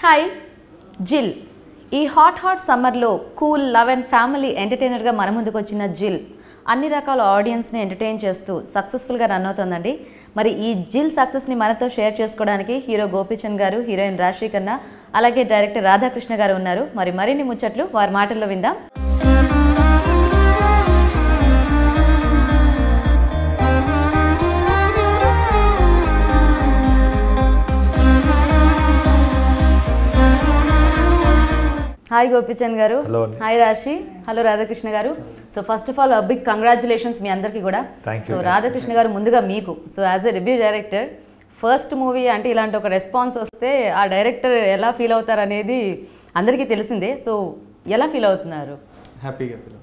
Hi జిల్ ఈ hot సమ్మర్లో కూల్ లవ్ అండ్ ఫ్యామిలీ ఎంటర్టైనర్గా మన ముందుకు వచ్చిన జిల్ అన్ని రకాల ఆడియన్స్ని ఎంటర్టైన్ చేస్తూ సక్సెస్ఫుల్గా రన్ అవుతుందండి. మరి ఈ జిల్ సక్సెస్ని మనతో షేర్ చేసుకోవడానికి హీరో గోపీచంద్ గారు, హీరోయిన్ రాశి ఖన్నా, అలాగే డైరెక్టర్ రాధాకృష్ణ గారు ఉన్నారు. మరిన్ని ముచ్చట్లు వారి మాటల్లో విందాం. హాయ్ గోపీచంద్ గారు, హాయ్ రాశి, hello Radhakrishna garu. So first of all big congratulations మీ అందరికీ కూడా. సో రాధాకృష్ణ గారు, ముందుగా మీకు as a debut director first movie అంటే ఇలాంటి ఒక రెస్పాన్స్ వస్తే ఆ డైరెక్టర్ ఎలా ఫీల్ అవుతారు అనేది అందరికీ తెలిసిందే. సో ఎలా ఫీల్ అవుతున్నారు? హ్యాపీగా ఫీల్.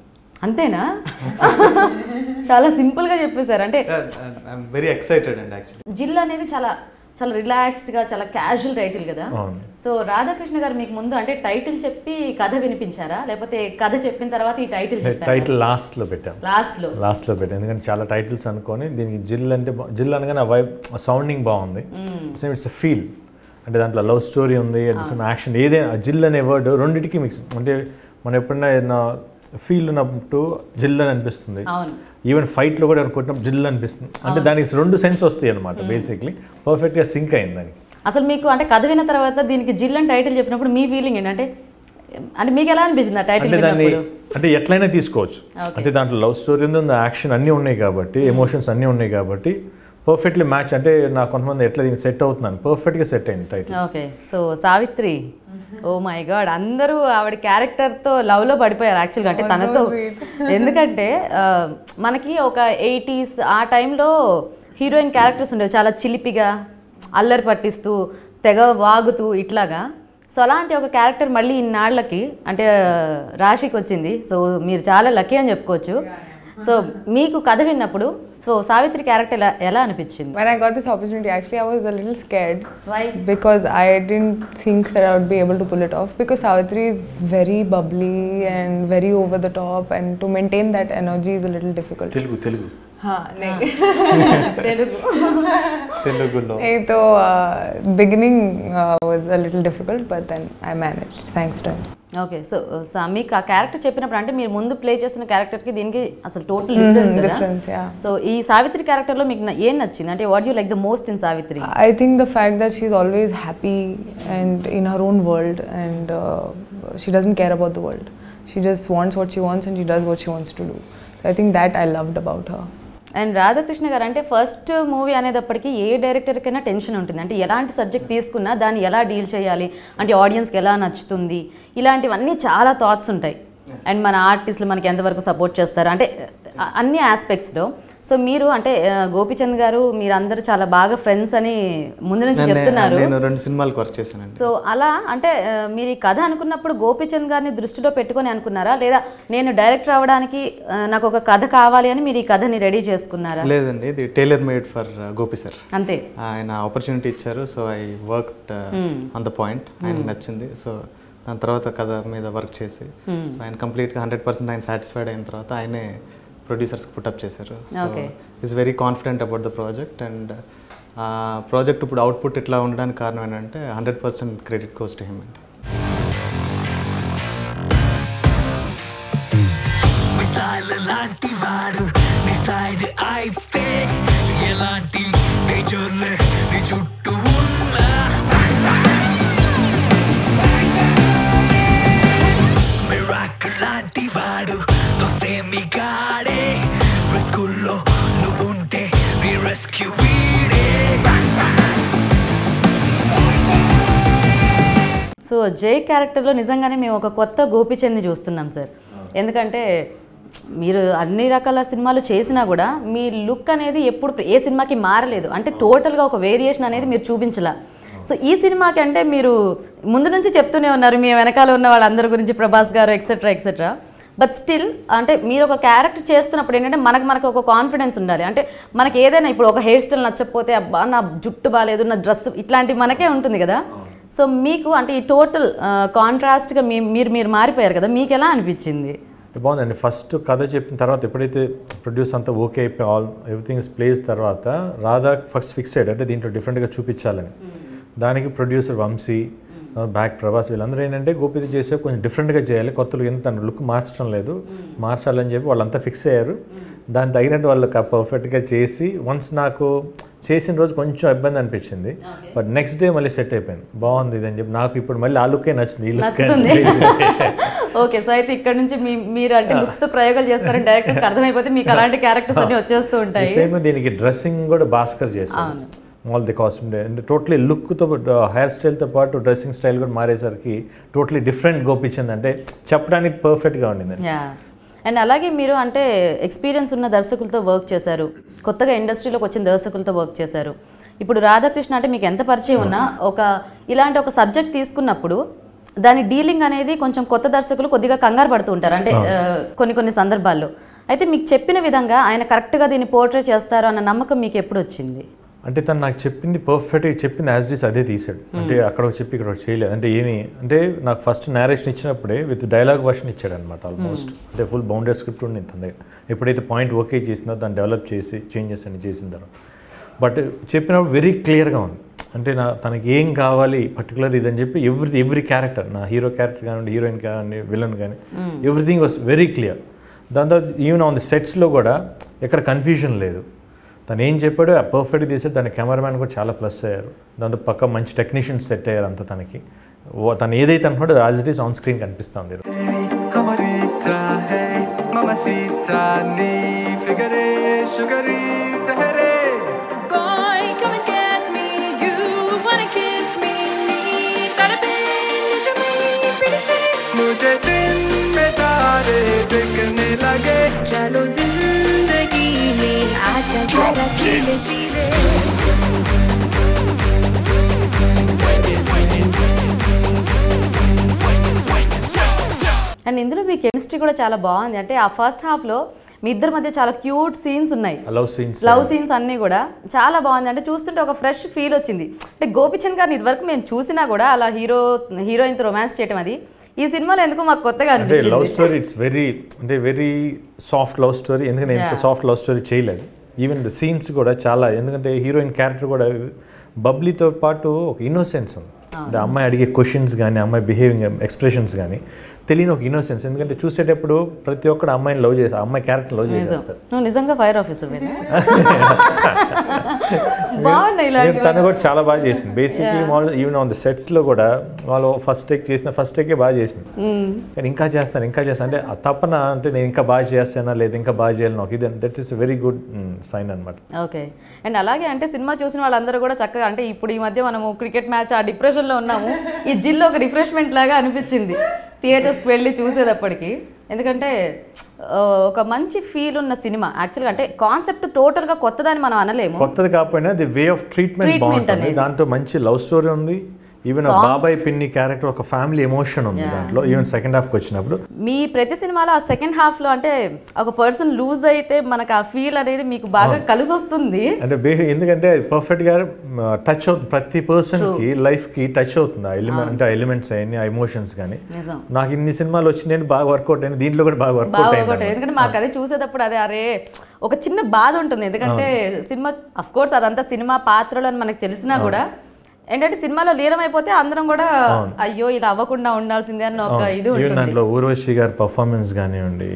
అంతేనా? చాలా సింపుల్గా చెప్పేశారు. అంటే వెరీ ఎక్సైటెడ్ అండి. యాక్చువల్లీ జిల్ అనేది చాలా చాలా రిలాక్స్డ్గా, చాలా క్యాజువల్ టైటిల్ కదా. సో రాధాకృష్ణ గారు మీకు ముందు అంటే టైటిల్ చెప్పి కథ వినిపించారా, లేకపోతే కథ చెప్పిన తర్వాత ఈ టైటిల్ లాస్ట్లో పెట్టాం? ఎందుకంటే చాలా టైటిల్స్ అనుకొని దీనికి జిల్ అనగానే వైబ్ సౌండింగ్ బాగుంది. ఇట్స్ ఫీల్ అంటే దాంట్లో లవ్ స్టోరీ ఉంది, యాక్షన్, ఏదైనా జిల్ అనే వర్డ్ రెండింటికి మిక్స్. అంటే మనం ఎప్పుడైనా ఏదైనా ఫీల్ ఉన్నప్పుడు జిల్ అని అనిపిస్తుంది, ఈవెన్ ఫైట్లో కూడా కొట్టినప్పుడు జిల్ అనిపిస్తుంది. అంటే దానికి రెండు సెన్స్ వస్తాయి అనమాట. బేసిక్లీ పర్ఫెక్ట్గా సింక్ అయింది దానికి. అసలు మీకు అంటే కథ విన్న తర్వాత దీనికి జిల్ అని టైటిల్ చెప్పినప్పుడు మీ ఫీలింగ్ ఏంటంటే మీకు ఎలా అనిపించింది ఆ టైటిల్? అంటే ఎట్లయినా తీసుకోవచ్చు. అంటే దాంట్లో లవ్ స్టోరీ ఉంది, యాక్షన్ అన్నీ ఉన్నాయి కాబట్టి, ఎమోషన్స్ అన్నీ ఉన్నాయి కాబట్టి పర్ఫెక్ట్లీ మ్యాచ్. అంటే నాకు కొంతమంది ఎట్లా దీనికి సెట్ అవుతున్నాను, పర్ఫెక్ట్గా సెట్ అయింది title. Okay. So Savitri, oh my god, అందరూ ఆవిడ క్యారెక్టర్తో లవ్లో పడిపోయారు యాక్చువల్గా, అంటే తనతో. ఎందుకంటే మనకి ఒక 80s ఆ టైంలో హీరోయిన్ క్యారెక్టర్స్ ఉండేవి, చాలా చిలిపిగా, అల్లరి పట్టిస్తూ, తెగ వాగుతూ ఇట్లాగా. సో అలాంటి ఒక క్యారెక్టర్ మళ్ళీ ఇన్నాళ్ళకి అంటే రాశికి వచ్చింది. సో మీరు చాలా లక్కీ అని చెప్పుకోవచ్చు. సో మీకు కథ విన్నప్పుడు సో సావిత్రి క్యారెక్టర్ ఎలా అనిపించింది? When I got this opportunity, actually I was a little scared. Why? Because I didn't think that I would be able to pull it off, because Savitri is very bubbly and very over the top, and to maintain that energy is a little difficult. Telugu Telugulo. So beginning was a little difficult, but then I managed, thanks to him. Okay. So మీకు ఆ character చెప్పినప్పుడు అంటే మీరు ముందు play చేసిన క్యారెక్టర్కి దీనికి అసలు టోటల్ డిఫరెన్స్ కదా. సో ఈ సావిత్రి క్యారెక్టర్లో మీకు ఏం నచ్చింది? అంటే what you like the most in Savitri? I think the fact that she's always happy and in her own world, and she doesn't care about the world. She just wants what she wants and she does what she wants to do. So I think that I loved about her. And Radhakrishna గారు, అంటే first movie అనేటప్పటికీ ఏ డైరెక్టర్కైనా tension ఉంటుంది. అంటే ఎలాంటి subject తీసుకున్నా దాన్ని ఎలా deal చేయాలి, అంటే ఆడియన్స్కి ఎలా నచ్చుతుంది, ఇలాంటివన్నీ చాలా థాట్స్ ఉంటాయి. అండ్ మన ఆర్టిస్టులు మనకి ఎంతవరకు సపోర్ట్ చేస్తారు అంటే అన్ని ఆస్పెక్ట్స్లో. సో మీరు అంటే గోపీచంద్ గారు మీరందరూ చాలా బాగా ఫ్రెండ్స్ అని ముందు నుంచి చెప్తున్నారు. నేను 2 సినిమాలకు వర్క్ చేశానండి. సో అలా అంటే మీరు ఈ కథ అనుకున్నప్పుడు గోపీచంద్ గారిని దృష్టిలో పెట్టుకొని అనుకున్నారా, లేదా నేను డైరెక్టర్ అవ్వడానికి నాకు ఒక కథ కావాలి అని మీరు ఈ కథని రెడీ చేసుకున్నారా? లేదండి, ఇది tailor made for Gopi sir. అంతే, ఆయన ఆపర్చునిటీ ఇచ్చారు. So I worked on the point. ఆయన నచ్చింది. సో దాని తర్వాత కథ మీద వర్క్ చేసి సో ఆయన కంప్లీట్గా 100% ఆయన సాటిస్ఫైడ్ అయిన తర్వాత ఆయనే ప్రొడ్యూసర్స్కి పుటప్ చేశారు. So is very confident about the project. And project ఇప్పుడు అవుట్పుట్ ఇట్లా ఉండడానికి కారణం ఏంటంటే 100% క్రెడిట్ గోస్ టు హిమ్ అండి. సో జై క్యారెక్టర్లో నిజంగానే మేము ఒక కొత్త గోపీచంద్ని చూస్తున్నాం సార్. ఎందుకంటే మీరు అన్ని రకాల సినిమాలు చేసినా కూడా మీ లుక్ అనేది ఎప్పుడు ఏ సినిమాకి మారలేదు. అంటే టోటల్గా ఒక వేరియేషన్ అనేది మీరు చూపించలా. సో ఈ సినిమాకి అంటే మీరు ముందు నుంచి చెప్తూనే ఉన్నారు మీ వెనకాల ఉన్న వాళ్ళందరి గురించి, ప్రభాస్ గారు ఎక్సెట్రా ఎక్సెట్రా. బట్ స్టిల్ అంటే మీరు ఒక క్యారెక్టర్ చేస్తున్నప్పుడు ఏంటంటే మనకు ఒక కాన్ఫిడెన్స్ ఉండాలి. అంటే మనకి ఏదైనా ఇప్పుడు ఒక హెయిర్ స్టైల్ నచ్చకపోతే అబ్బా నా జుట్టు బాగాలేదు, నా డ్రెస్, ఇట్లాంటివి మనకే ఉంటుంది కదా. సో మీకు అంటే ఈ టోటల్ కాంట్రాస్ట్గా మీరు మారిపోయారు కదా, మీకు ఎలా అనిపించింది? బాగుందండి. ఫస్ట్ కథ చెప్పిన తర్వాత ఎప్పుడైతే ప్రొడ్యూస్ అంతా ఓకే అయిపోయి ఎవ్రీథింగ్ ఇస్ ప్లేస్ తర్వాత రాధా ఫస్ట్ ఫిక్స్ అయ్యాడు అంటే దీంట్లో డిఫరెంట్గా చూపించాలని. దానికి ప్రొడ్యూసర్ వంశీ బ్యాక్ ప్రభాస్ వీళ్ళందరూ ఏంటంటే గోపిది చేసే కొంచెం డిఫరెంట్గా చేయాలి, కొత్తలు ఎంత లుక్ మార్చడం లేదు, మార్చాలని చెప్పి వాళ్ళంతా ఫిక్స్ అయ్యారు. దాని తగినట్టు వాళ్ళు పర్ఫెక్ట్గా చేసి వన్స్ నాకు చేసిన రోజు కొంచెం ఇబ్బంది అనిపించింది, బట్ నెక్స్ట్ డే మళ్ళీ సెట్ అయిపోయింది, బాగుంది ఇది అని చెప్పి నాకు ఇప్పుడు మళ్ళీ ఆ లుక్కే నచ్చింది, ఈ లుక్. ఓకే, సో అయితే ఇక్కడ నుంచి మీరు అంటే లుక్స్ తో ప్రయోగాలు చేస్తారని డైరెక్టర్స్ అర్థమైపోతే మీకు అలాంటి క్యారెక్టర్స్ అన్ని వచ్చేస్తూ ఉంటాయి. సేమ్ దీనికి డ్రెస్సింగ్ కూడా భాస్కర్ చేశాను, ఆల్ ది కాస్ట్యూమ్ అంటే టోటలీ లుక్తో హెయిర్ స్టైల్తో పాటు డ్రెస్సింగ్ స్టైల్ కూడా మారేసరికి టోటలీ డిఫరెంట్ గోపించింది, అంటే చెప్పడానికి పర్ఫెక్ట్గా ఉండింది. అండ్ అలాగే మీరు అంటే ఎక్స్పీరియన్స్ ఉన్న దర్శకులతో వర్క్ చేశారు, కొత్తగా ఇండస్ట్రీలోకి వచ్చిన దర్శకులతో వర్క్ చేశారు. ఇప్పుడు రాధాకృష్ణ అంటే మీకు ఎంత పరిచయం ఉన్నా ఇలాంటి ఒక సబ్జెక్ట్ తీసుకున్నప్పుడు దాని డీలింగ్ అనేది కొంచెం కొత్త దర్శకులు కొద్దిగా కంగారు పడుతూ ఉంటారు, అంటే కొన్ని సందర్భాల్లో. అయితే మీకు చెప్పిన విధంగా ఆయన కరెక్ట్గా దీన్ని పోర్ట్రే చేస్తారు అన్న నమ్మకం మీకు ఎప్పుడు వచ్చింది? అంటే తను నాకు చెప్పింది పర్ఫెక్ట్గా చెప్పింది యాజ్ డీస్ అదే తీసాడు, అంటే అక్కడ చెప్పి ఇక్కడ చేయలేదు. అంటే అంటే నాకు ఫస్ట్ నేరేషన్ ఇచ్చినప్పుడే విత్ డైలాగ్ వర్షన్ ఇచ్చాడు అనమాట ఆల్మోస్ట్, అంటే ఫుల్ బౌండెడ్ స్క్రిప్ట్ ఉండింది తన దగ్గర. ఎప్పుడైతే పాయింట్ ఓకే చేసిందో దాన్ని డెవలప్ చేసి చేంజెస్ అన్ని చేసిన తర్వాత, బట్ చెప్పినప్పుడు వెరీ క్లియర్గా ఉంది, అంటే తనకి ఏం కావాలి పర్టికులర్ ఇదని చెప్పి ఎవ్రీ క్యారెక్టర్, నా హీరో క్యారెక్టర్ కానివ్వండి, హీరోయిన్ కానివ్వండి, విలన్ కానీ ఎవ్రీథింగ్ వాస్ వెరీ క్లియర్. దాని తర్వాత ఈవెన్ ఆన్ ది సెట్స్లో కూడా ఎక్కడ కన్ఫ్యూజన్ లేదు, తను ఏం చెప్పాడో పర్ఫెక్ట్గా తీసాడు. దాని కెమెరామ్యాన్ కూడా చాలా ప్లస్ అయ్యారు, దాంతో పక్క మంచి టెక్నీషియన్స్ సెట్ అయ్యారు అంతా. తను ఏదైతే అనుకుంటే as it is on screen కనిపిస్తుంది. అండ్ ఇందులో మీ కెమిస్ట్రీ కూడా చాలా బాగుంది, అంటే ఆ ఫస్ట్ హాఫ్లో మీ ఇద్దరి మధ్య చాలా క్యూట్ సీన్స్ ఉన్నాయి, లవ్ సీన్స్ అన్నీ కూడా చాలా బాగుంది. అంటే చూస్తుంటే ఒక ఫ్రెష్ ఫీల్ వచ్చింది. అంటే గోపిచంద్ గారిని ఇదివరకు మేము చూసినా కూడా అలా హీరోయిన్తో రొమాన్స్ చేయడం అది ఈ సినిమాలో ఎందుకు మాకు కొత్తగా అనిపించింది. Love story it's very soft love story, ఎందుకంటే ఎంత సాఫ్ట్ లవ్ స్టోరీ చేయలేదు. ఈవెన్ ద సీన్స్ కూడా చాలా, ఎందుకంటే హీరోయిన్ క్యారెక్టర్ కూడా బబ్లీతో పాటు ఒక ఇన్నోసెన్స్ ఉంది, అంటే అమ్మాయి అడిగే క్వశ్చన్స్ కానీ అమ్మాయి బిహేవింగ్ ఎక్స్ప్రెషన్స్ కానీ తెలియని ఒక ఇన్నోసెన్స్. ఎందుకంటే చూసేటప్పుడు ప్రతి ఒక్కరు అమ్మాయిని లవ్ చేస్తారు, అమ్మాయి క్యారెక్టర్ లవ్ చేస్తారు. నువ్వు నిజంగా ఫైర్ ఆఫీసర్ తను కూడా చాలా బాగా చేసింది. బేసిక్లీ మామూలు ఈవెన్ ఆన్ ది సెట్స్లో కూడా వాళ్ళు ఫస్ట్ టేకే బాగా చేసింది, కానీ ఇంకా చేస్తాను అంటే ఆ తప్పన, అంటే నేను ఇంకా బాగా చేస్తానా లేదా ఇంకా బాగా చేయాలి నాకు, ఇది that is very good sign అనమాట. ఓకే, అండ్ అలాగే అంటే సినిమా చూసిన వాళ్ళందరూ కూడా చక్కగా, అంటే ఇప్పుడు ఈ మధ్య మనము క్రికెట్ మ్యాచ్ ఆ డిప్రెషన్లో ఉన్నాము, ఈ జిల్లో ఒక రిఫ్రెష్మెంట్ లాగా అనిపించింది థియేటర్స్కి వెళ్ళి చూసేటప్పటికి. ఎందుకంటే ఒక మంచి ఫీల్ ఉన్న సినిమా యాక్చువల్గా, అంటే కాన్సెప్ట్ టోటల్గా కొత్తదని మనం అనలేము, కొత్తది కాకపోయినా ది వే ఆఫ్ ట్రీట్మెంట్ బాగుంటుంది, దాంతో మంచి లవ్ స్టోరీ ఉంది. ఈవెన్ బాబాయ్ పిన్ని క్యారెక్టర్ ఒక ఫ్యామిలీ ఎమోషన్ ఉంది దాంట్లో. ఈవెన్ సెకండ్ హాఫ్కి వచ్చినప్పుడు మీ ప్రతి సినిమాలో ఆ సెకండ్ హాఫ్లో అంటే ఒక పర్సన్ లూజ్ అయితే మనకు ఆ ఫీల్ అనేది మీకు బాగా కలిసి వస్తుంది. అంటే ఎందుకంటే పర్ఫెక్ట్గా టచ్ అవుతుంది, ప్రతి పర్సన్కి లైఫ్కి టచ్ అవుతుంది ఆ ఎలిమెంట్, అంటే ఆ ఎలిమెంట్స్ అయ్యి ఆ ఎమోషన్స్ కానీ. నాకు ఇన్ని సినిమాలు వచ్చినాయి బాగా వర్కౌట్ అయింది, దీంట్లో కూడా బాగా వర్కౌట్ అయింది. ఎందుకంటే మాకు అదే చూసేటప్పుడు అరే ఒక చిన్న బాధ ఉంటుంది, ఎందుకంటే సినిమా అఫ్ కోర్స్ అదంతా సినిమా పాత్రలు అని మనకు తెలిసినా కూడా ఏంటంటే సినిమాలో లీనమైపోతే అందరం కూడా అయ్యో ఇలా అవ్వకుండా ఉండాల్సిందే అన్న ఒక ఇది ఉంటుంది. దాంట్లో ఊర్వశి గారి పర్ఫార్మెన్స్ కానివ్వండి,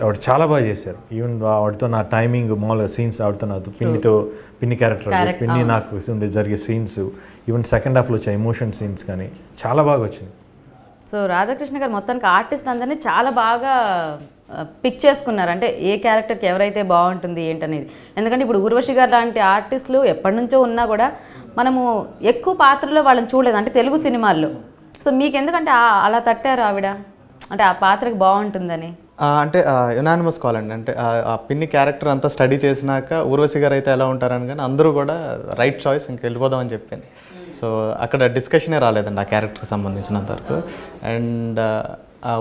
ఆవిడ చాలా బాగా చేశారు. ఈవెన్ ఆవిడతో నా టైమింగ్ మామూలుగా సీన్స్, ఆవిడతో పిన్ని క్యారెక్టర్ పిన్ని నాకు జరిగే సీన్స్, ఈవెన్ సెకండ్ హాఫ్లో వచ్చే ఎమోషన్ సీన్స్ కానీ చాలా బాగా వచ్చింది. సో రాధాకృష్ణ గారు మొత్తానికి ఆర్టిస్ట్ అందరినీ చాలా బాగా పిక్ చేసుకున్నారు, అంటే ఏ క్యారెక్టర్కి ఎవరైతే బాగుంటుంది ఏంటనేది. ఎందుకంటే ఇప్పుడు ఊర్వశి గారు లాంటి ఆర్టిస్టులు ఎప్పటి నుంచో ఉన్నా కూడా మనము ఎక్కువ పాత్రలో వాళ్ళని చూడలేదు, అంటే తెలుగు సినిమాల్లో. సో మీకు ఎందుకంటే అలా తట్టారు ఆవిడ, అంటే ఆ పాత్రకి బాగుంటుందని? అంటే యునానిమస్ కాల్ అండి, అంటే ఆ పిన్ని క్యారెక్టర్ అంతా స్టడీ చేసినాక ఊర్వశి గారు అయితే ఎలా ఉంటారని, కానీ అందరూ కూడా రైట్ చాయిస్ ఇంక వెళ్ళిపోదాం అని చెప్పింది. సో అక్కడ డిస్కషనే రాలేదండి ఆ క్యారెక్టర్కి సంబంధించినంత వరకు. అండ్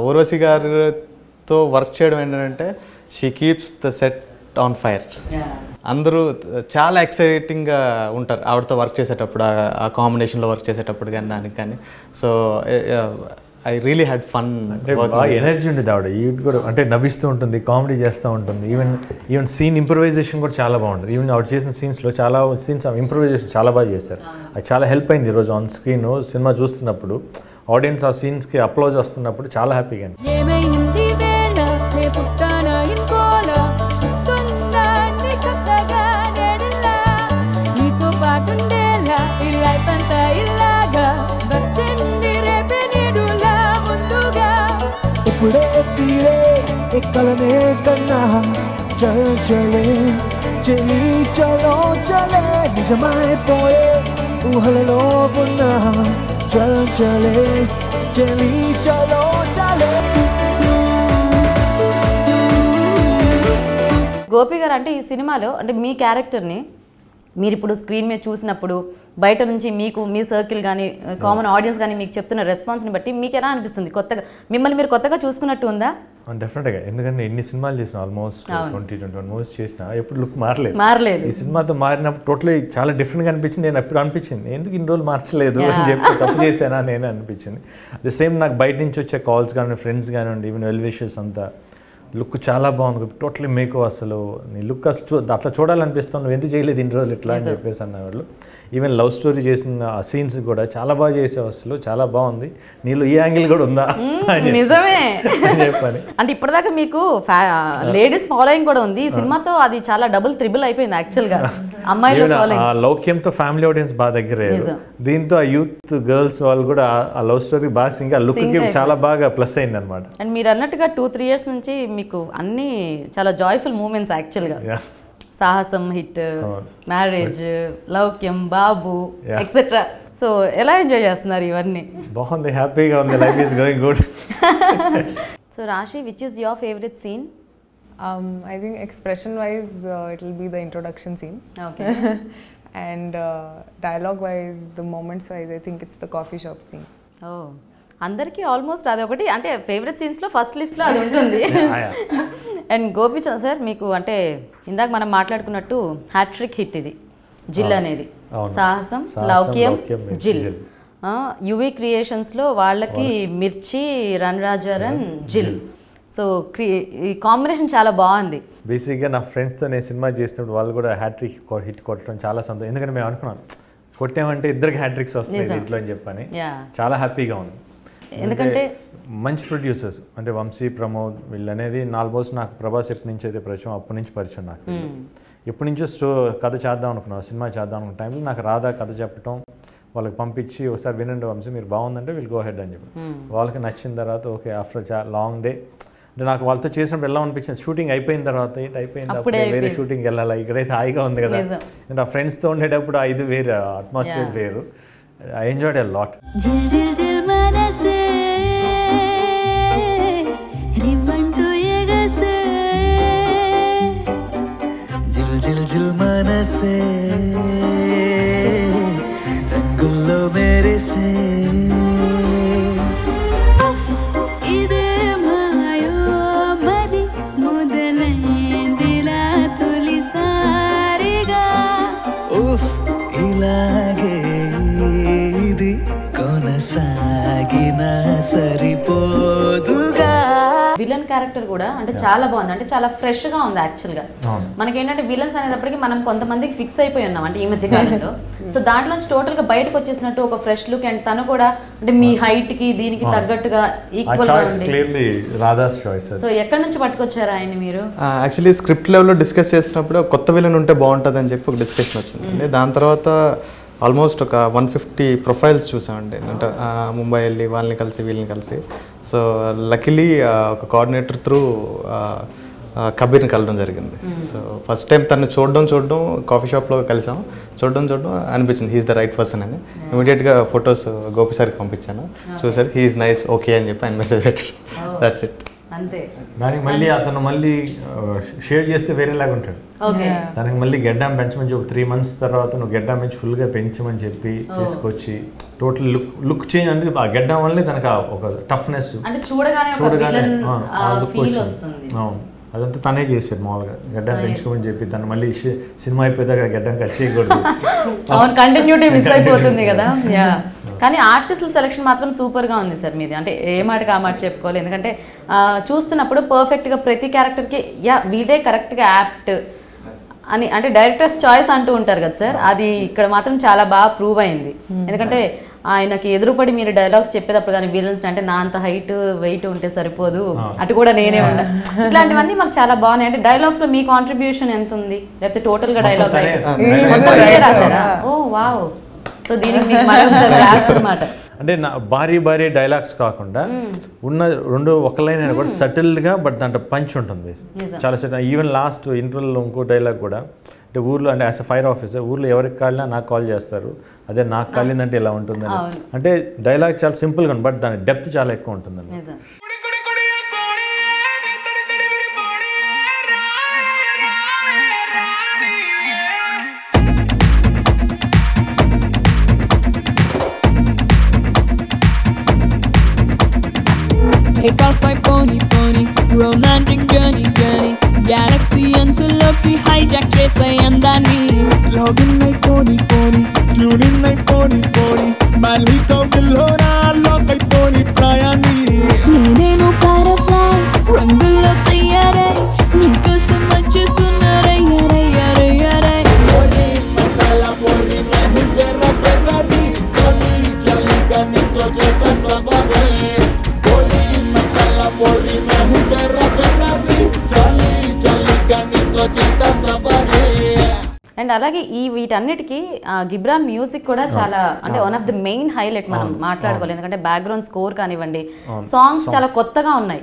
ఊర్వశి గారితో వర్క్ చేయడం ఏంటంటే she keeps the set on fire. అందరూ చాలా ఎక్సైటింగ్గా ఉంటారు ఆవిడతో వర్క్ చేసేటప్పుడు, ఆ కాంబినేషన్లో వర్క్ చేసేటప్పుడు కానీ దానికి కానీ. So I really had fun. బాగా ఎనర్జీ ఉండేది ఆవిడ, ఈవిడ కూడా అంటే నవ్విస్తూ ఉంటుంది, కామెడీ చేస్తూ ఉంటుంది. ఈవెన్ సీన్ ఇంప్రూవైజేషన్ కూడా చాలా బాగుంటుంది. ఈవెన్ ఆవిడ చేసిన సీన్స్లో చాలా సీన్స్ ఇంప్రూవైజేషన్ చాలా బాగా చేశారు. అది చాలా హెల్ప్ అయింది ఈరోజు ఆన్ స్క్రీన్ సినిమా చూస్తున్నప్పుడు ఆడియన్స్ ఆ సీన్స్కి అప్లోజ్ వస్తున్నప్పుడు చాలా హ్యాపీగా ఇప్పుడే తీరే ఎక్కలనే కన్నా చల్ చలే చెలి చలో చలే నిజమైపోయే ఊహలలో ఉన్నా చల్ చలే చెలి చలో చలే. గోపి గారు అంటే ఈ సినిమాలో అంటే మీ క్యారెక్టర్ని మీరు ఇప్పుడు స్క్రీన్ మీద చూసినప్పుడు బయట నుంచి మీకు మీ సర్కిల్ కానీ కామన్ ఆడియన్స్ కానీ మీకు చెప్తున్న రెస్పాన్స్ని బట్టి మీకు ఎలా అనిపిస్తుంది? కొత్తగా మిమ్మల్ని మీరు కొత్తగా చూసుకున్నట్టు ఉందా? డెఫినెట్గా, ఎందుకంటే ఎన్ని సినిమాలు చేసిన ఆల్మోస్ట్ 20-21 మూవీస్ చేసిన ఎప్పుడు లుక్ మారలేదు. ఈ సినిమాతో మారినప్పుడు టోటలీ చాలా డిఫరెంట్గా అనిపించింది. నేను ఎప్పుడు అనిపించింది ఎందుకు ఇన్ని రోజులు మార్చలేదు అని చెప్పి తప్పు చేశానా నేను అనిపించింది. ది సేమ్ నాకు బయట నుంచి వచ్చే కాల్స్ కానీ ఫ్రెండ్స్ కానివ్వండి ఈవెన్ వెల్ విషెస్ అంతా లుక్ చాలా బాగుంది, టోటలీ మీకు అసలు నీ లుక్ అసలు అట్లా చూడాలనిపిస్తాను, నువ్వు ఎందుకు చేయలేదు ఇన్ని రోజులు ఇట్లా అని చెప్పేసి అన్నవాళ్ళు. ఈవెన్ లవ్ స్టోరీ చేసిన ఆ సీన్స్ కూడా చాలా బాగా చేసావు, అసలు చాలా బాగుంది, నీలో ఈ యాంగిల్ కూడా ఉందా నిజమే చెప్పని. అంటే ఇప్పటిదాకా మీకు లేడీస్ ఫాలోయింగ్ కూడా ఉంది, ఈ సినిమాతో అది చాలా డబుల్ త్రిబుల్ అయిపోయింది యాక్చువల్గా. అమ్మాయిలు లౌక్యంతో ఫ్యామిలీ ఆడియన్స్ బాగా దగ్గర, దీంతో ఆ యూత్ గర్ల్స్ వాళ్ళు కూడా ఆ లవ్ స్టోరీ బాగా సింగ్ ఆ లుక్ కి చాలా బాగా ప్లస్ అయింది అనమాట. అండ్ మీరు అన్నట్టుగా 2-3 years నుంచి మీకు అన్ని చాలా జాయ్ఫుల్ మూమెంట్స్ యాక్చువల్గా. సాహసం హిట్, మ్యారేజ్, లౌక్యం, బాబు ఎక్సెట్రా. సో ఎలా ఎంజాయ్ చేస్తున్నారు ఇవన్నీ? బాగుంది, హ్యాపీగా ఉంది, life is going good. So Raashi, which is your favourite scene? I think expression wise it will be the introduction scene. Okay. And dialogue wise, the moments wise, I think it's the coffee shop scene. Oh, అందరికీ almost అది ఒకటి అంటే favourite సీన్స్లో first లిస్ట్లో అది ఉంటుంది. And Gopi sir మీకు అంటే ఇందాక మనం మాట్లాడుకున్నట్టు హ్యాట్రిక్ హిట్ ఇది జిల్ అనేది. సాహసం, లౌక్యం, జిల్. యువి క్రియేషన్స్లో వాళ్ళకి మిర్చి, రన్ రాజారన్, జిల్. సో ఈ కాంబినేషన్ చాలా బాగుంది. బేసిక్గా నా ఫ్రెండ్స్తో నేను సినిమా చేసినప్పుడు వాళ్ళు కూడా హ్యాట్రిక్ హిట్ కొట్టడం చాలా సంతోషం, ఎందుకంటే మేము అనుకున్నాం కొట్టామంటే ఇద్దరికి హ్యాట్రిక్స్ వస్తాయి ఇంట్లో అని చెప్పని. చాలా హ్యాపీగా ఉంది, ఎందుకంటే మంచి ప్రొడ్యూసర్స్ అంటే వంశీ, ప్రమోద్ వీళ్ళు అనేది ఆల్మోస్ట్ నాకు ప్రభాస్ ఎప్పటి నుంచి అయితే పరిచయం అప్పటి నుంచి పరిచయం నాకు. ఎప్పటి నుంచో కథ చేద్దాం అనుకున్నాను, సినిమా చేద్దాం అనుకున్న టైంలో నాకు రాధా కథ చెప్పడం, వాళ్ళకి పంపించి ఒకసారి వినండి వంశీ మీరు బాగుందంటే వీళ్ళు గో హెడ్ అని చెప్పి వాళ్ళకి నచ్చిన తర్వాత ఓకే ఆఫ్టర్ లాంగ్ డే అంటే నాకు వాళ్ళతో చేసినప్పుడు ఎలా అనిపించింది, షూటింగ్ అయిపోయిన తర్వాత ఏంటి అయిపోయింది అప్పుడే వేరే షూటింగ్ వెళ్ళాలి, ఇక్కడైతే హాయిగా ఉంది కదా. అంటే ఆ ఫ్రెండ్స్తో ఉండేటప్పుడు ఇది వేరే అట్మాస్ఫియర్ వేరు. I enjoyed a lot. జిల్ జిల్ మనసే రంగుల్లో మెరిసే ఇదే మాయో మరి మొదలైందిలా తొలిసారిగా ఉఫ్ ఇలాగే ఇది కొనసాగిన సరిపోదుగా. విలన్ క్యారెక్టర్ కూడా అంటే చాలా బాగుంది, అంటే చాలా ఫ్రెష్ గా ఉంది యాక్చువల్గా. మనకి ఏంటంటే విలన్స్ అనేటప్పటికి మనం కొంతమందికి ఫిక్స్ అయిపోయి ఉన్నాం అంటే ఈ మధ్య కాలంలో. సో దాంట్లోంచి టోటల్ గా బయటకు వచ్చేసినట్టు ఒక ఫ్రెష్ లుక్, అండ్ తను కూడా అంటే మీ హైట్ కి దీనికి తగ్గట్టుగా ఈక్వల్ గా ఉంది. సో ఎక్కడి నుంచి పట్టుకొచ్చారు ఆయన మీరు? యాక్చువల్లీ స్క్రిప్ట్ లెవెల్లో డిస్కస్ చేసినప్పుడు కొత్త విలన్ ఉంటే బాగుంటుంది అని చెప్పి ఒక డిస్కషన్ వచ్చింది. దాని తర్వాత ఆల్మోస్ట్ ఒక 150 ప్రొఫైల్స్ చూసామండి, అంటే ముంబై వెళ్ళి వాళ్ళని కలిసి వీళ్ళని కలిసి. సో లక్కీలీ ఒక కోఆర్డినేటర్ త్రూ కబీర్ని కలవడం జరిగింది. సో ఫస్ట్ టైం తను చూడడం కాఫీ షాప్లో కలిసాం, చూడడం అనిపించింది హీఈస్ ద రైట్ పర్సన్ అని. ఇమీడియట్గా ఫొటోస్ గోపి సార్కి పంపించాను, చూసారు హీఈస్ నైస్ ఓకే అని చెప్పి ఆయన మెసేజ్ పెట్టాడు. That's it. అంతే. దానికి మళ్ళీ అతను మళ్ళీ షేర్ చేస్తే వేరేలాగా ఉంటాడు. దానికి మళ్ళీ గెడ్డాం పెంచమని చెప్పి 3 months తర్వాత నువ్వు గెడ్డాం పెంచి ఫుల్గా పెంచమని చెప్పి తీసుకొచ్చి టోటల్ లుక్ చేంజ్. అందుకే ఆ గెడ్డాం వల్లే తనకు ఒక టఫ్నెస్ చూడగానే లుక్ వచ్చింది. అవును, అదంతా తనే చేసాడు మామూలుగా. గడ్డం పెంచుకోమని చెప్పి తను మళ్ళీ సినిమా అయిపోయాక గడ్డం కట్ చేయకూడదు, కంటిన్యూటీ మిస్ అయిపోతుంది కదా. కానీ ఆర్టిస్టుల సెలెక్షన్ మాత్రం సూపర్గా ఉంది సార్ మీది. అంటే ఏ మాటకి ఆ మాట చెప్పుకోవాలి, ఎందుకంటే చూస్తున్నప్పుడు పర్ఫెక్ట్గా ప్రతి క్యారెక్టర్కి వీడే కరెక్ట్గా యాప్ట్ అని అంటే డైరెక్టర్స్ చాయిస్ అంటూ ఉంటారు కదా సార్, అది ఇక్కడ మాత్రం చాలా బాగా ప్రూవ్ అయింది. ఎందుకంటే ఆయనకి ఎదురుపడి మీరు డైలాగ్స్ చెప్పేటప్పుడు కానీ విలన్స్ అంటే నా అంత హైట్ వెయిట్ ఉంటే సరిపోదు, అటు కూడా నేనే ఉండ, ఇట్లాంటివన్నీ మాకు చాలా బాగున్నాయి. అంటే డైలాగ్స్ లో మీ కాంట్రిబ్యూషన్ ఎంత ఉంది, లేకపోతే టోటల్ గా డైలాగ్ రాసారా? ఓ వావ్. సో దీనికి మీకు మరొకసారి క్లాస్ అన్నమాట. అంటే నా భారీ డైలాగ్స్ కాకుండా ఉన్న రెండు ఒక లైన్ అయినా కూడా సటిల్గా, బట్ దాంట్లో పంచ్ ఉంటుంది చాలా సెటిల్. ఈవెన్ లాస్ట్ ఇంటర్వెల్లో ఇంకో డైలాగ్ కూడా, అంటే ఊర్లో అంటే యాజ్ అ ఫైర్ ఆఫీసర్ ఊర్లో ఎవరికి కాలినా నాకు కాల్ చేస్తారు, అదే నాకు కాలిందంటే ఇలా ఉంటుందని. అంటే డైలాగ్ చాలా సింపుల్గా ఉంది, బట్ దాని డెప్త్ చాలా ఎక్కువ ఉంటుందండి. Take off my pony, romantic journey, galaxy అంచులోకి hijack చేసే అందాన్ని. Login my pony, tune in my pony, మళ్ళీ కౌగిల్లో నా lock my pony ప్రయాణి. నేనేమో butterfly, రంగుల్లో తయారై నీకోసం వచ్చేస్తున్నా రయ్యారయ్యారయ్యారై. Pony masala pony nahi tera Ferrari, chali ka nito చేస్తా సవారీ. Pony masala pony nahi tera Ferrari, chali ka nito చేస్తా సవారీ. అండ్ అలాగే ఈ వీటన్నిటికీ గిబ్రాన్ మ్యూజిక్ కూడా చాలా అంటే one of the main highlight మనం మాట్లాడుకోవాలి. ఎందుకంటే బ్యాక్గ్రౌండ్ స్కోర్ కానివ్వండి, సాంగ్స్ చాలా కొత్తగా ఉన్నాయి.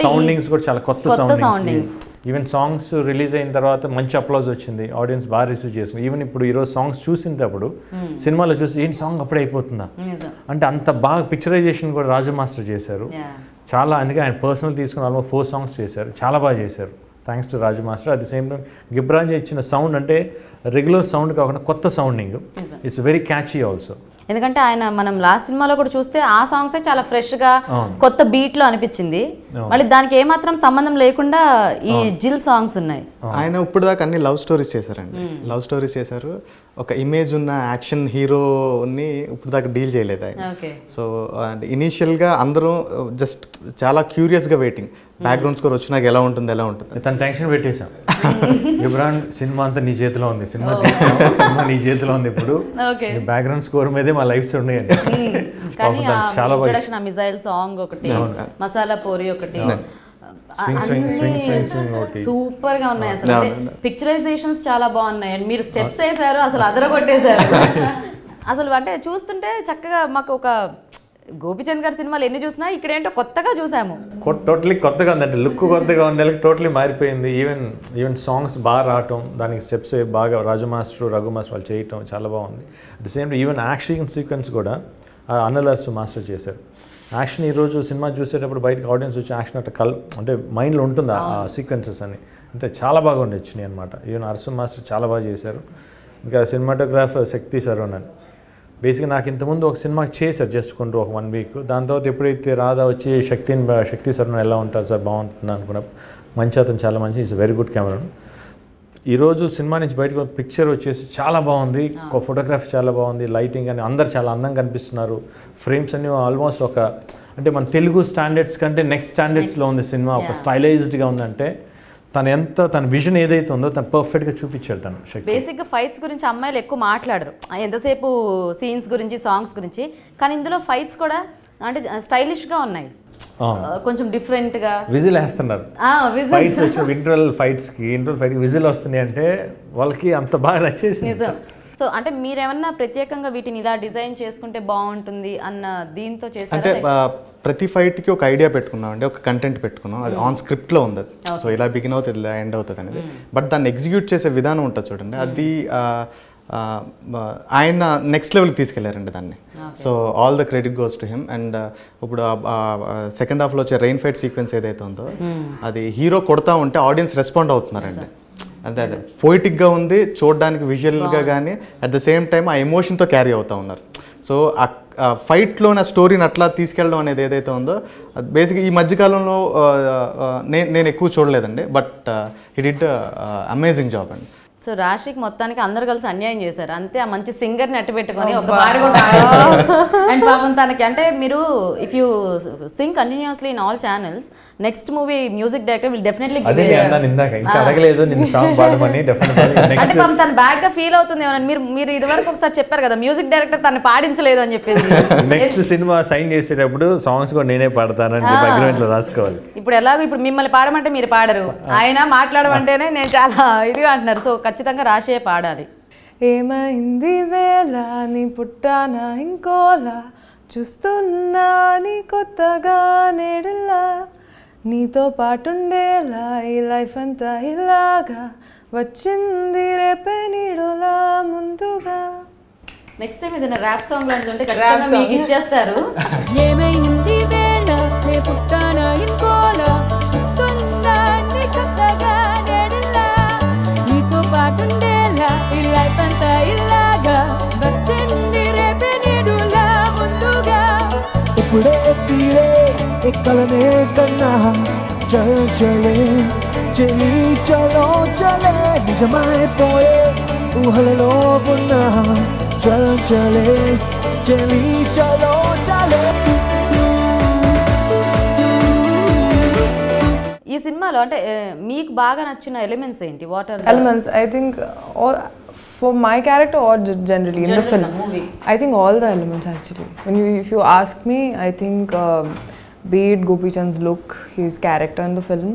సౌండింగ్స్ కూడా చాలా కొత్త సౌండింగ్స్. ఈవెన్ సాంగ్స్ రిలీజ్ అయిన తర్వాత మంచి అప్లాజ్ వచ్చింది, ఆడియన్స్ బాగా రిసీవ్ చేసింది. ఈవెన్ ఇప్పుడు ఈరోజు సాంగ్స్ చూసినప్పుడు సినిమాలో చూసి ఏంటి సాంగ్ అప్పుడే అయిపోతుందా అంటే అంత బాగా పిక్చరైజేషన్ కూడా రాజు మాస్టర్ చేశారు చాలా. అందుకే ఆయన పర్సనల్ తీసుకుని ఆల్మోస్ట్ 4 songs చేశారు, చాలా బాగా చేశారు. Thanks to Raju master. At the same time Ghibran ఇచ్చిన సౌండ్ అంటే రెగ్యులర్ సౌండ్ కాకుండా కొత్త sounding, it's very catchy also. ఎందుకంటే ఆయన మనం లాస్ట్ సినిమాలో కూడా చూస్తే ఆ సాంగ్స్ చాలా ఫ్రెష్ గా కొత్త బీట్ లో అనిపించింది. మళ్ళీ దానికి ఏమాత్రం సంబంధం లేకుండా ఈ జిల్ సాంగ్స్ ఉన్నాయి. ఆయన ఇప్పుడు దాకా అన్ని లవ్ స్టోరీస్ చేశారండి, లవ్ స్టోరీస్ చేశారు. ఒక ఇమేజ్ ఉన్న యాక్షన్ హీరోని ఇప్పుడు దాకా డీల్ చేయలేదు ఆయన. సో ఇనీషియల్గా అందరూ జస్ట్ చాలా క్యూరియస్గా వెయిటింగ్, బ్యాక్గ్రౌండ్ స్కోర్ వచ్చినాక ఎలా ఉంటుంది తను టెన్షన్ పెట్టేశాం. గిబ్రాన్ సినిమా అంతా నీ చేతిలో ఉంది, సినిమా నీ చేతిలో ఉంది, ఇప్పుడు బ్యాక్గ్రౌండ్ స్కోర్ మీదే మా లైఫ్స్ ఉన్నాయండి. చాలా బాగా మిజైల్ సాంగ్ ఒకటి, మసాలా పూరి ఒకటి, సూపర్ గా ఉన్నాయి. అసలు పిక్చరైజేషన్స్ చాలా బాగున్నాయి. అండ్ మీరు స్టెప్స్ వేసారు, అసలు అదరగొట్టేశారు అసలు. అంటే చూస్తుంటే చక్కగా మాకు ఒక గోపిచంద్ గారి సినిమాలు ఎన్ని చూసినా ఇక్కడ ఏంటో కొత్తగా చూసాము. టోటలీ కొత్తగా ఉందంటే లుక్ కొత్తగా ఉండే టోటలీ మారిపోయింది. ఈవెన్ సాంగ్స్ బాగా రావటం, దానికి స్టెప్స్ బాగా రఘు మాస్టర్ వాళ్ళు చేయటం చాలా బాగుంది. At the same time even action sequence కూడా అన్నలర్సు మాస్టర్ చేశారు. యాక్షన్ ఈరోజు సినిమా చూసేటప్పుడు బయటకు ఆడియన్స్ వచ్చి యాక్షన్ అట్లా అంటే మైండ్లో ఉంటుంది ఆ సీక్వెన్సెస్ అని, అంటే చాలా బాగా వచ్చినాయి అనమాట. ఈవెన్ అర్సు మాస్టర్ చాలా బాగా చేశారు. ఇంకా సినిమాటోగ్రాఫర్ శక్తి సరోన్ అని బేసిక్గా నాకు ఇంతకుముందు ఒక సినిమా చేశారు జస్ట్ కొంటూ ఒక 1 week. దాని తర్వాత ఎప్పుడైతే రాధా వచ్చి శక్తి సరోన్ ఎలా ఉంటారు సార్ బాగుంటుంది అనుకున్నప్పుడు మంచి అతను చాలా మంచి, ఇట్స్ వెరీ గుడ్ కెమెరా. ఈరోజు సినిమా నుంచి బయటకు పిక్చర్ వచ్చేసి చాలా బాగుంది, ఫోటోగ్రఫీ చాలా బాగుంది, లైటింగ్ అని అందరు చాలా అందంగా కనిపిస్తున్నారు. ఫ్రేమ్స్ అన్ని ఆల్మోస్ట్ ఒక అంటే మన తెలుగు స్టాండర్డ్స్ కంటే నెక్స్ట్ స్టాండర్డ్స్లో ఉంది సినిమా, ఒక స్టైలైజ్డ్గా ఉందంటే తన విజన్ ఏదైతే ఉందో తను పర్ఫెక్ట్గా చూపించాడు. తను బేసిక్గా ఫైట్స్ గురించి అమ్మాయిలు ఎక్కువ మాట్లాడరు, ఎంతసేపు సీన్స్ గురించి సాంగ్స్ గురించి, కానీ ఇందులో ఫైట్స్ కూడా అంటే స్టైలిష్గా ఉన్నాయి, కొంచెం డిఫరెంట్ గా విజిల్ వేస్తున్నారు. ఫైట్స్ వచ్చిన ఇంటర్వెల్ ఫైట్ విజిల్ వస్తున్నాయి అంటే వాళ్ళకి అంత బాగా నచ్చేసింది. సో అంటే మీరేమన్నా ప్రత్యేకంగా వీటిని ఇలా డిజైన్ చేసుకుంటే బాగుంటుంది అన్న దీంతో చేశారు? అంటే ప్రతి ఫైట్కి ఒక ఐడియా పెట్టుకున్నాం అండి, ఒక కంటెంట్ పెట్టుకున్నాం, అది ఆన్ స్క్రిప్ట్లో ఉంది. అది సో ఇలా బిగిన్ అవుతుంది, ఇలా ఎండ్ అవుతుంది అనేది. బట్ దాన్ని ఎగ్జిక్యూట్ చేసే విధానం ఉంటుంది చూడండి, అది ఆయన నెక్స్ట్ లెవెల్కి తీసుకెళ్లారండి దాన్ని. So all the credit goes to him. And ఇప్పుడు సెకండ్ హాఫ్లో వచ్చే రెయిన్ ఫైట్ సీక్వెన్స్ ఏదైతే ఉందో అది హీరో కొడతా ఉంటే ఆడియన్స్ రెస్పాండ్ అవుతున్నారండి. అంతే అదే పోయిటిక్గా ఉంది చూడడానికి విజువల్గా, కానీ అట్ ద సేమ్ టైం ఆ ఎమోషన్తో క్యారీ అవుతూ ఉన్నారు. సో ఆ ఫైట్లో నా స్టోరీని అట్లా తీసుకెళ్ళడం అనేది ఏదైతే ఉందో బేసిక్గా ఈ మధ్యకాలంలో నేను ఎక్కువ చూడలేదండి. But he did amazing job అండి. సో రాశికి మొత్తానికి అందరు కలిసి అన్యాయం చేశారు అంతే. ఆ మంచి సింగర్ని అట్టు పెట్టుకొని ఒక పాట కూడా అండ్ పాపం తనకి అంటే మీరు if you sing continuously in all channels next movie music director will definitely అదే నేను ఇందాక ఇంకా అడగలేదు నిన్ను సాంగ్ పాడమని డెఫినెట్లీ అంటే పాపం తను బ్యాడ్ గా ఫీల్ అవుతుంది ఏమన్నా. మీరు ఇదివరకు ఒకసారి చెప్పారు కదా మ్యూజిక్ డైరెక్టర్ తను పాడించలేదు అని చెప్పేసి. నెక్స్ట్ సినిమా సైన్ చేసేటప్పుడు సాంగ్స్ కూడా నేనే పాడతానని అగ్రిమెంట్ లో రాసుకోవాలి. ఇప్పుడు ఎలాగో ఇప్పుడు మిమ్మల్ని పాడమంటే మీరు పాడరు, ఆయన మాట్లాడమంటేనే నేను చాలా ఇదిగా అంటున్నారు. సో ఖచ్చితంగా రాశే పాడాలి. ఏమైంది వేళ నీ పుట్టానా ఇంకోలా చూస్తున్నా నీ కొత్తగా నేడులా నీతో పాటుండేలా ఈ లైఫ్ అంతా ఇలాగా వచ్చింది రేపే నీడులా ముందుగా. నెక్స్ట్ టైం ఏదైనా ర్యాప్ సాంగ్ లాంటిది ఉంటే ఖచ్చితంగా మీకు ఇచ్చేస్తారు. ఏమైంది వేళ నే పుట్టానా ఇంకోలా చూస్తున్నా నీ కొత్తగా నేడులా నీతో పాటుండేలా ఈ లైఫ్ అంతా ఇలాగా వచ్చింది రేపే నీడులా ముందుగా. ఇప్పుడే తీరే ఎక్కలనే కన్నా చల్ చలే చెలి చలో చలే నిజమైపోయే ఊహలలో ఉన్నా చల్ చలే చెలి చలో చలే. ఈ సినిమాలో అంటే మీకు బాగా నచ్చిన ఎలిమెంట్స్ ఏంటి? What are Elements, I think, all, for my character or generally in the film, movie. I think all the elements actually. If you ask me, I think be it Gopi Chand's look, his character in the film,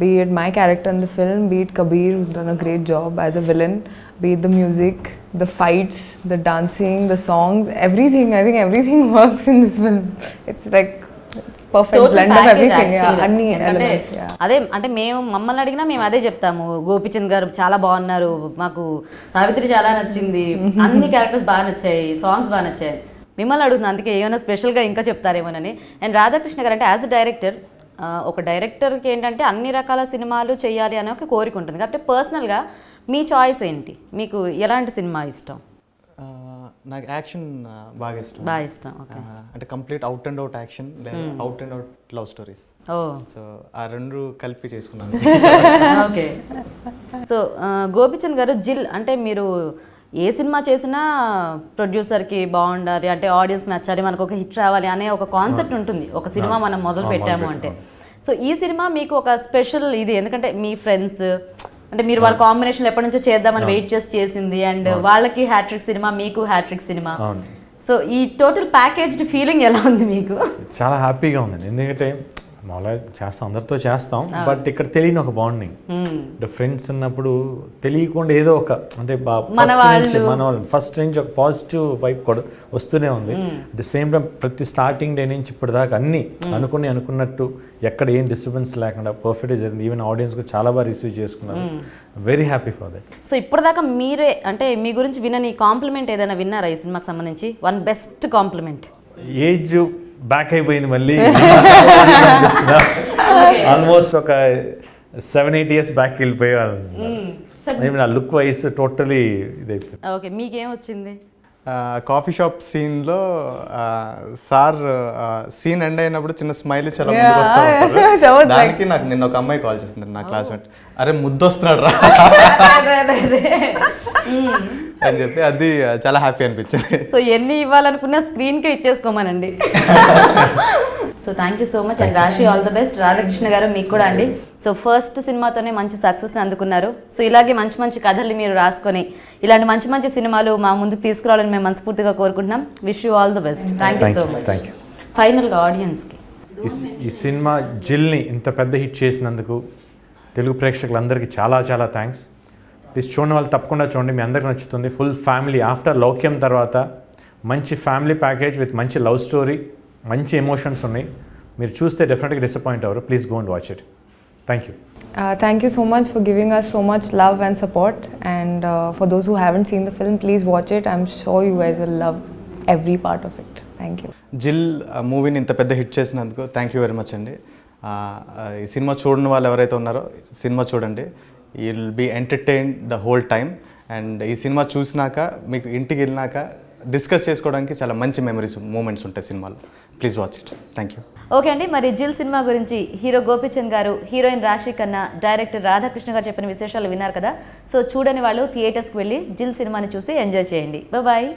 be it my character in the film, be it Kabir who's done a great job as a villain, be it the music, the fights, the dancing, the songs, everything. I think everything works in this film. It's like perfect blend of everything. Yeah, అన్ని elements. Yeah. అదే అంటే మేము మమ్మల్ని అడిగినా మేము అదే చెప్తాము. గోపిచంద్ గారు చాలా బాగున్నారు, మాకు సావిత్రి చాలా నచ్చింది, అన్ని క్యారెక్టర్స్ బాగా నచ్చాయి, సాంగ్స్ బాగా నచ్చాయి. మిమ్మల్ని అడుగుతున్నాను అందుకే ఏమైనా స్పెషల్గా ఇంకా చెప్తారేమోనని. అండ్ రాధాకృష్ణ గారు అంటే యాజ్ అ డైరెక్టర్, ఒక డైరెక్టర్కి ఏంటంటే అన్ని రకాల సినిమాలు చేయాలి అనే ఒక కోరిక ఉంటుంది. కాబట్టి పర్సనల్గా మీ చాయిస్ ఏంటి? మీకు ఎలాంటి సినిమా ఇష్టం? నాకు యాక్షన్ బాగా ఇష్టం. బాగా ఇష్టం. ఓకే. అంటే complete out and out action లేదా out and out love stories. ఓ సో ఆ రెండు కలిపి చేసుకున్నాను. ఓకే. సో గోపిచంద్ గారు జిల్ అంటే మీరు ఏ సినిమా చేసినా ప్రొడ్యూసర్కి బాగుండాలి అంటే ఆడియన్స్కి నచ్చాలి, మనకు ఒక హిట్ రావాలి అనే ఒక కాన్సెప్ట్ ఉంటుంది ఒక సినిమా మనం మొదలు పెట్టాము అంటే. సో ఈ సినిమా మీకు ఒక స్పెషల్ ఇది ఎందుకంటే మీ ఫ్రెండ్స్ అంటే మీరు వాళ్ళ కాంబినేషన్ ఎప్పటి నుంచో చేద్దామని వెయిట్ చేసింది అండ్ వాళ్ళకి హ్యాట్రిక్ సినిమా మీకు హ్యాట్రిక్ సినిమా. సో ఈ టోటల్ ప్యాకేజ్డ్ ఫీలింగ్ ఎలా ఉంది మీకు? చాలా హ్యాపీగా ఉందండి. ఎందుకంటే మామూలుగా చేస్తాం, అందరితో చేస్తాం, బట్ ఇక్కడ తెలియని ఒక బాండింగ్. అంటే ఫ్రెండ్స్ ఉన్నప్పుడు తెలియకుండా ఏదో ఒక అంటే ఫస్ట్ నుంచి ఒక పాజిటివ్ వైబ్ కూడా వస్తూనే ఉంది. అట్ ద సేమ్ టైం ప్రతి స్టార్టింగ్ డే నుంచి ఇప్పటిదాకా అన్ని అనుకున్నట్టు ఎక్కడ ఏం డిస్టర్బెన్స్ లేకుండా పర్ఫెక్ట్గా జరిగింది. ఈవెన్ ఆడియన్స్ కూడా చాలా బాగా రిసీవ్ చేసుకున్నారు. Very happy for that. So ఇప్పటిదాకా మీరే అంటే మీ గురించి వినని కాంప్లిమెంట్ ఏదైనా విన్నారా ఈ సినిమాకి సంబంధించి? One best compliment. Age back అయిపోయింది మళ్ళీ, ఆల్మోస్ట్ ఒక 7-8 years బ్యాక్ వెళ్ళిపోయాను. నా లుక్ వైస్ టోటలీ ఇదైపోయింది. ఓకే, మీకేం వచ్చింది? కాఫీ షాప్ సీన్లో సార్ సీన్ ఎండ్ అయినప్పుడు చిన్న స్మైల్ చాలా ముందుకు వస్తూ ఉంటారు. దానికి నాకు నిన్న ఒక అమ్మాయి కాల్ చేస్తుంది, నా క్లాస్మేట్, అరే ముద్దొస్తున్నాడు రా అని చెప్పి అది చాలా హ్యాపీ అనిపించింది. సో ఎన్ని ఇవ్వాలనుకున్నా స్క్రీన్కే ఇచ్చేసుకోమనండి. So thank you so much and Raashi all the best. Radhakrishna garu మీకు కూడా అండి. సో ఫస్ట్ సినిమాతోనే మంచి సక్సెస్ని అందుకున్నారు. సో ఇలాగే మంచి మంచి కథల్ని మీరు రాసుకొని ఇలాంటి మంచి మంచి సినిమాలు మా ముందుకు తీసుకురావాలని మేము మనస్ఫూర్తిగా కోరుకుంటున్నాం. Wish you all the best. Thank you so much. ఫైనల్గా ఆడియన్స్కి ఈ సినిమా జిల్ని ఇంత పెద్ద హిట్ చేసినందుకు తెలుగు ప్రేక్షకులందరికీ చాలా చాలా థ్యాంక్స్. ప్లీజ్ చూడండి, వాళ్ళు తప్పకుండా చూడండి, మీ అందరికి నచ్చుతుంది. ఫుల్ ఫ్యామిలీ ఆఫ్టర్ లౌక్యం తర్వాత మంచి ఫ్యామిలీ ప్యాకేజ్ విత్ మంచి లవ్ స్టోరీ, మంచి ఎమోషన్స్ ఉన్నాయి. మీరు చూస్తే డెఫినెట్గా డిసప్పాయింట్ అవ్వరు. Please go and watch it. Thank you. Thank you so much for giving us so much love and support, and for those who haven't seen the film, please watch it. I'm sure you guys will love every part of it. Thank you. జిల్ మూవీని ఇంత పెద్ద hit చేసినందుకు thank you very much అండి. ఈ cinema చూడని వాళ్ళు ఎవరైతే ఉన్నారో సినిమా చూడండి. You will be entertained the whole time. And ఈ సినిమా చూసినాక మీకు ఇంటికి వెళ్ళినాక డిస్కస్ చేసుకోవడానికి చాలా మంచి మెమరీస్ మూమెంట్స్ ఉంటాయి సినిమాలో. Please watch it. Thank you. Okay అండి, మరి జిల్ సినిమా గురించి హీరో గోపీచంద్ గారు, హీరోయిన్ రాశి ఖన్నా, డైరెక్టర్ రాధాకృష్ణ గారు చెప్పిన విశేషాలు విన్నారు కదా. సో చూడని వాళ్ళు థియేటర్స్కి వెళ్ళి జిల్ సినిమాని చూసి ఎంజాయ్ చేయండి. బాయ్.